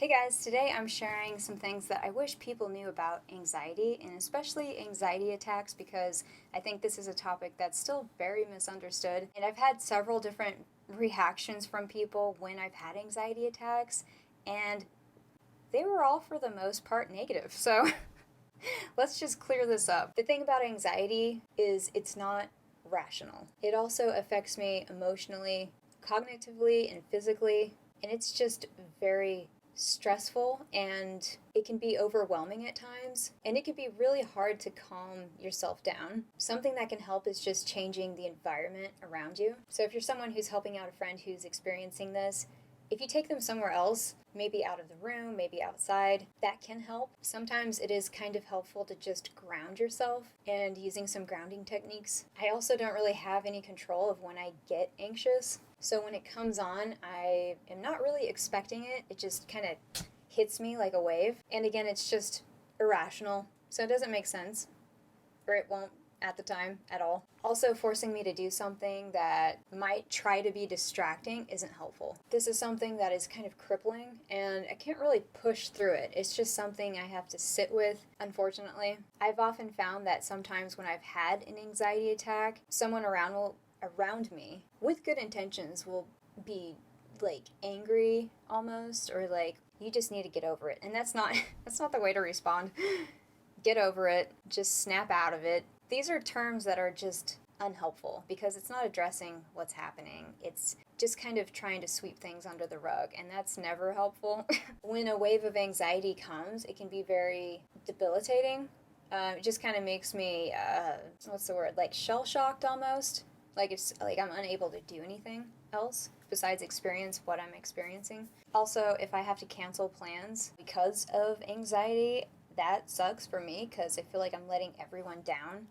Hey guys, today I'm sharing some things that I wish people knew about anxiety, and especially anxiety attacks, because I think this is a topic that's still very misunderstood. And I've had several different reactions from people when I've had anxiety attacks, and they were all for the most part negative. So let's just clear this up. The thing about anxiety is it's not rational. It also affects me emotionally, cognitively, and physically, and it's just very stressful, and it can be overwhelming at times, and it can be really hard to calm yourself down. Something that can help is just changing the environment around you. So if you're someone who's helping out a friend who's experiencing this, if you take them somewhere else, maybe out of the room, maybe outside, that can help. Sometimes it is kind of helpful to just ground yourself, and using some grounding techniques. I also don't really have any control of when I get anxious. So when it comes on, I am not really expecting it. It just kind of hits me like a wave. And again, it's just irrational. So it doesn't make sense, or it won't at the time at all. Also, forcing me to do something that might try to be distracting isn't helpful. This is something that is kind of crippling, and I can't really push through it. It's just something I have to sit with, unfortunately. I've often found that sometimes when I've had an anxiety attack, someone around me with good intentions will be like angry almost, or like, you just need to get over it. And that's not the way to respond. Get over it, just snap out of it. These are terms that are just unhelpful because it's not addressing what's happening. It's just kind of trying to sweep things under the rug, and that's never helpful. When a wave of anxiety comes, it can be very debilitating. It just kind of makes me, like shell-shocked almost. Like it's like I'm unable to do anything else besides experience what I'm experiencing. Also, if I have to cancel plans because of anxiety, that sucks for me because I feel like I'm letting everyone down,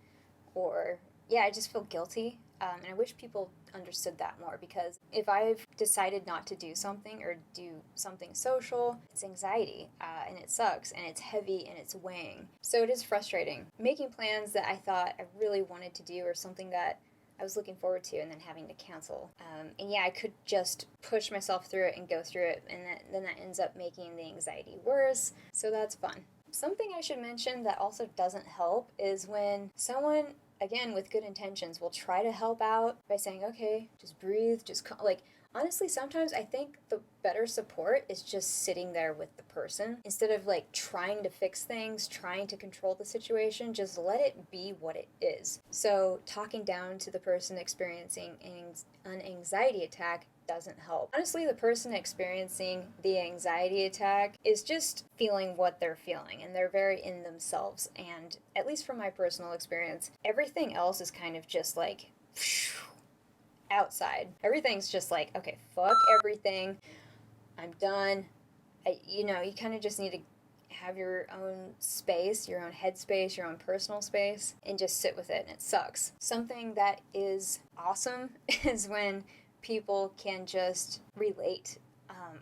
or I just feel guilty. And I wish people understood that more, because if I've decided not to do something or do something social, it's anxiety, and it sucks, and it's heavy, and it's weighing. So it is frustrating. Making plans that I thought I really wanted to do, or something that I was looking forward to, and then having to cancel. I could just push myself through it and go through it, and then that ends up making the anxiety worse. So that's fun. Something I should mention that also doesn't help is when someone, again, with good intentions, will try to help out by saying, okay, just breathe, honestly, sometimes I think the better support is just sitting there with the person. Instead of trying to fix things, trying to control the situation, just let it be what it is. So talking down to the person experiencing an anxiety attack doesn't help. Honestly, the person experiencing the anxiety attack is just feeling what they're feeling, and they're very in themselves. And at least from my personal experience, everything else is kind of just like outside. Everything's just like, okay, fuck everything. I'm done. You kind of just need to have your own space, your own headspace, your own personal space, and just sit with it, and it sucks. Something that is awesome is when people can just relate.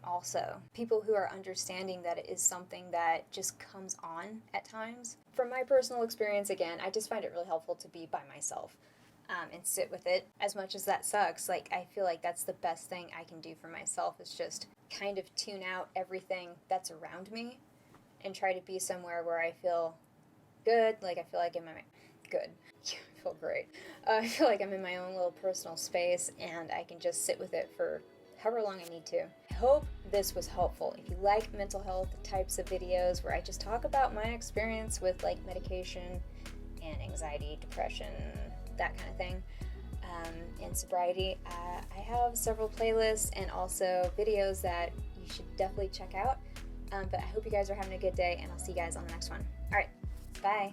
Also, people who are understanding that it is something that just comes on at times. From my personal experience, again, I just find it really helpful to be by myself and sit with it. As much as that sucks, I feel like that's the best thing I can do for myself, is just kind of tune out everything that's around me and try to be somewhere where I feel good. I feel like good. I feel great. I feel like I'm in my own little personal space, and I can just sit with it for however long I need to. I hope this was helpful. If you like mental health types of videos where I just talk about my experience with medication and anxiety, depression, that kind of thing, and sobriety, I have several playlists and also videos that you should definitely check out. But I hope you guys are having a good day, and I'll see you guys on the next one. All right, bye.